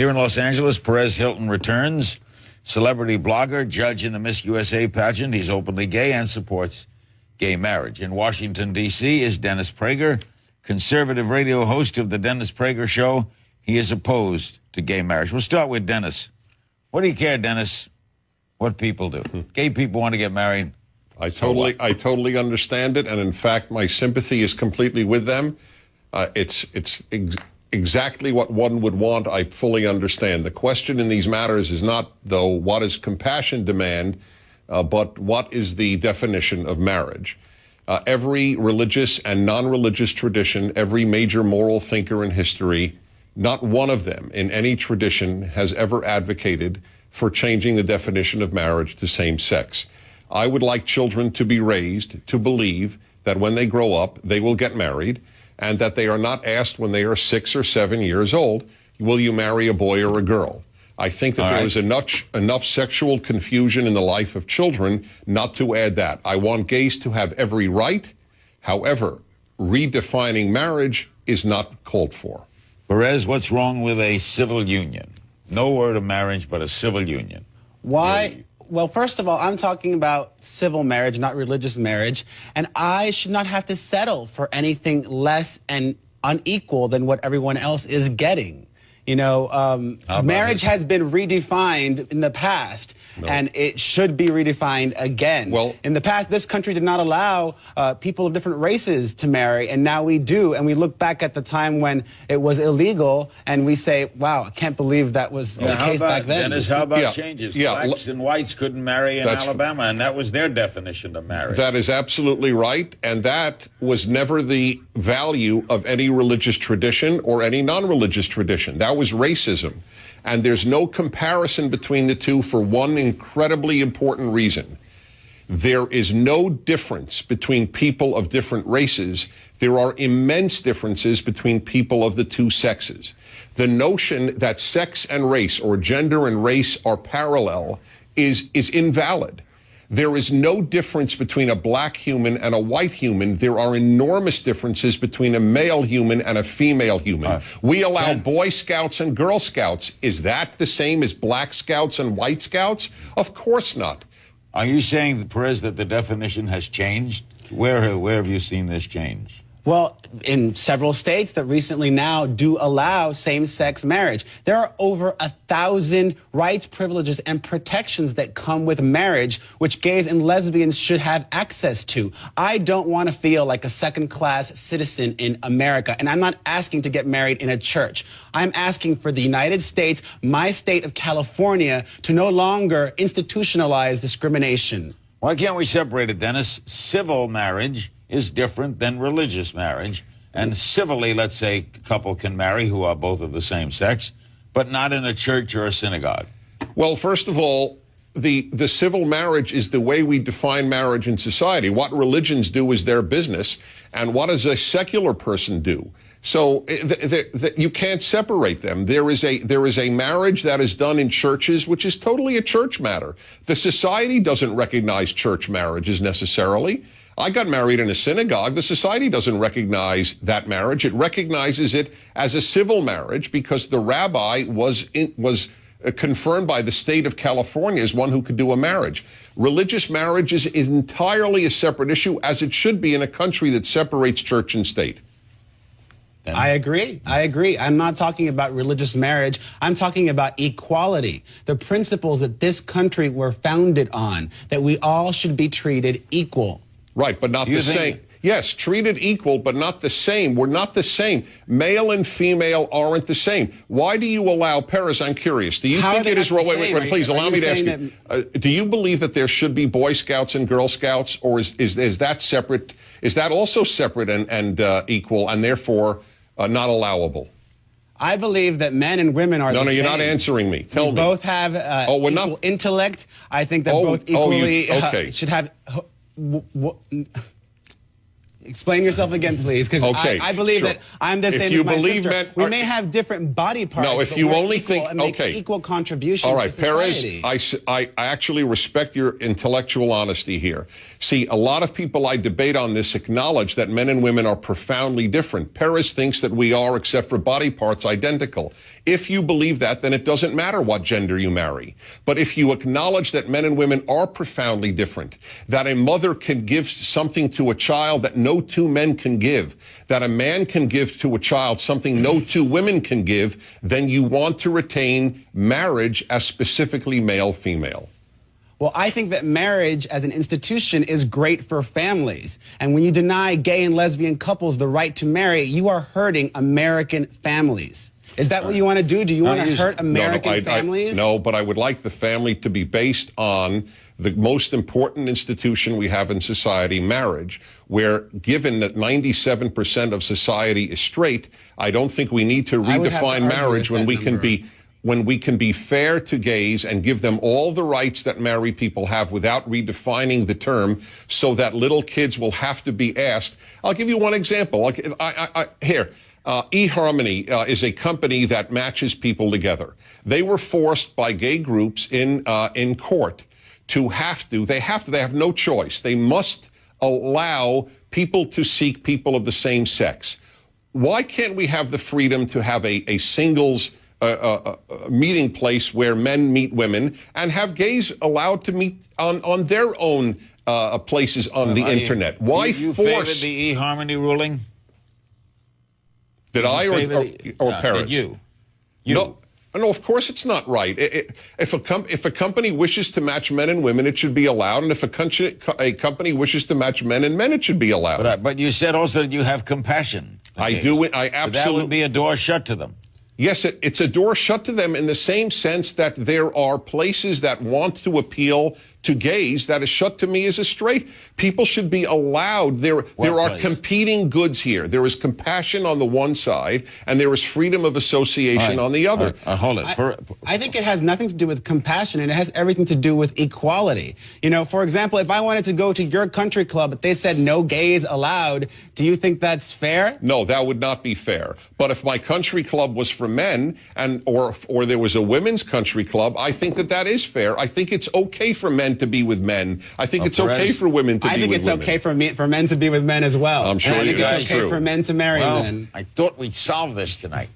Here in Los Angeles, Perez Hilton returns. Celebrity blogger, judge in the Miss USA pageant. He's openly gay and supports gay marriage. In Washington, D.C. is Dennis Prager, conservative radio host of the Dennis Prager Show. He is opposed to gay marriage. We'll start with Dennis. What do you care, Dennis, what people do? Gay people want to get married. I totally understand it, and in fact, my sympathy is completely with them. It's exactly what one would want. I fully understand. The question in these matters is not, though, what does compassion demand, but what is the definition of marriage? Every religious and non-religious tradition, every major moral thinker in history, not one of them in any tradition has ever advocated for changing the definition of marriage to same sex. I would like children to be raised to believe that when they grow up, they will get married, and that they are not asked when they are 6 or 7 years old, will you marry a boy or a girl? I think that there is enough sexual confusion in the life of children not to add that. I want gays to have every right. However, redefining marriage is not called for. Perez, what's wrong with a civil union? No word of marriage, but a civil union. Why? Well, first of all, I'm talking about civil marriage, not religious marriage, and I should not have to settle for anything less and unequal than what everyone else is getting. You know, marriage has been redefined in the past, and it should be redefined again. Well, in the past, this country did not allow people of different races to marry, and now we do. And we look back at the time when it was illegal, and we say, wow, I can't believe that was the case back then. Dennis, how about changes? Blacks and whites couldn't marry in Alabama, and that was their definition of marriage. That is absolutely right, and that was never the value of any religious tradition or any non-religious tradition. That was racism. And there's no comparison between the two for one incredibly important reason. There is no difference between people of different races. There are immense differences between people of the two sexes. The notion that sex and race, or gender and race, are parallel is invalid. There is no difference between a black human and a white human. There are enormous differences between a male human and a female human. We allow Boy Scouts and Girl Scouts. Is that the same as Black Scouts and White Scouts? Of course not. Are you saying, Perez, that the definition has changed? Where have you seen this change? Well, in several states that recently now do allow same-sex marriage. There are over 1,000 rights, privileges, and protections that come with marriage, which gays and lesbians should have access to. I don't want to feel like a second-class citizen in America, and I'm not asking to get married in a church. I'm asking for the United States, my state of California, to no longer institutionalize discrimination. Why can't we separate it, Dennis? Civil marriage is different than religious marriage. And civilly, let's say, a couple can marry who are both of the same sex, but not in a church or a synagogue. Well, first of all, the civil marriage is the way we define marriage in society. What religions do is their business, and what does a secular person do? So you can't separate them. There is a marriage that is done in churches, which is totally a church matter. The society doesn't recognize church marriages necessarily. I got married in a synagogue. The society doesn't recognize that marriage. It recognizes it as a civil marriage because the rabbi was confirmed by the state of California as one who could do a marriage. Religious marriage is entirely a separate issue, as it should be in a country that separates church and state. I agree. I'm not talking about religious marriage. I'm talking about equality, the principles that this country were founded on, that we all should be treated equal. Right, but not the same. Yes, treated equal, but not the same. We're not the same. Male and female aren't the same. Why do you allow, Perez, I'm curious, do you think it is wrong? Wait, please, allow me to ask you. Do you believe that there should be Boy Scouts and Girl Scouts, or is that separate? Is that also separate and equal, and therefore not allowable? I believe that men and women are the same. No, you're not answering me. Tell me. Both have equal intellect. I think that both equally should have... Explain yourself again, please, because Okay, I believe sure. that I'm the If same you as my believe sister. men We are- may have different body parts, No, if but you we're only equal think- and make okay. equal contributions All right, to society. Perez, I actually respect your intellectual honesty here. See, a lot of people I debate on this acknowledge that men and women are profoundly different. Perez thinks that we are, except for body parts, identical. If you believe that, then it doesn't matter what gender you marry. But if you acknowledge that men and women are profoundly different, that a mother can give something to a child that no two men can give, that a man can give to a child something no two women can give, then you want to retain marriage as specifically male-female. Well, I think that marriage as an institution is great for families. And when you deny gay and lesbian couples the right to marry, you are hurting American families. Is that what you want to do? Do you want to hurt American families? No, but I would like the family to be based on the most important institution we have in society, marriage, where given that 97% of society is straight, I don't think we need to redefine marriage when we can be fair to gays and give them all the rights that married people have without redefining the term so that little kids will have to be asked. I'll give you one example. Here. eHarmony is a company that matches people together. They were forced by gay groups in court to they have no choice. They must allow people to seek people of the same sex. Why can't we have the freedom to have a singles meeting place where men meet women and have gays allowed to meet on their own places on the internet? Why you force favored the eHarmony ruling? Did I or Paris? Did you? No, of course it's not right. If a company wishes to match men and women, it should be allowed. And if a company wishes to match men and men, it should be allowed. But you said also that you have compassion. I do. I absolutely. But that would be a door shut to them. Yes, it's a door shut to them in the same sense that there are places that want to appeal to gays that is shut to me as a straight. People should be allowed. There are competing goods here. There is compassion on the one side, and there is freedom of association on the other. Hold it. I think it has nothing to do with compassion, and it has everything to do with equality. You know, for example, if I wanted to go to your country club, but they said no gays allowed, do you think that's fair? No, that would not be fair. But if my country club was for men, or there was a women's country club, I think that is fair. I think it's okay for men to be with men. I think it's okay for women to be with women. I think it's okay for men to be with men as well. I'm sure I think that's it's okay true. for men to marry men. I thought we'd solve this tonight.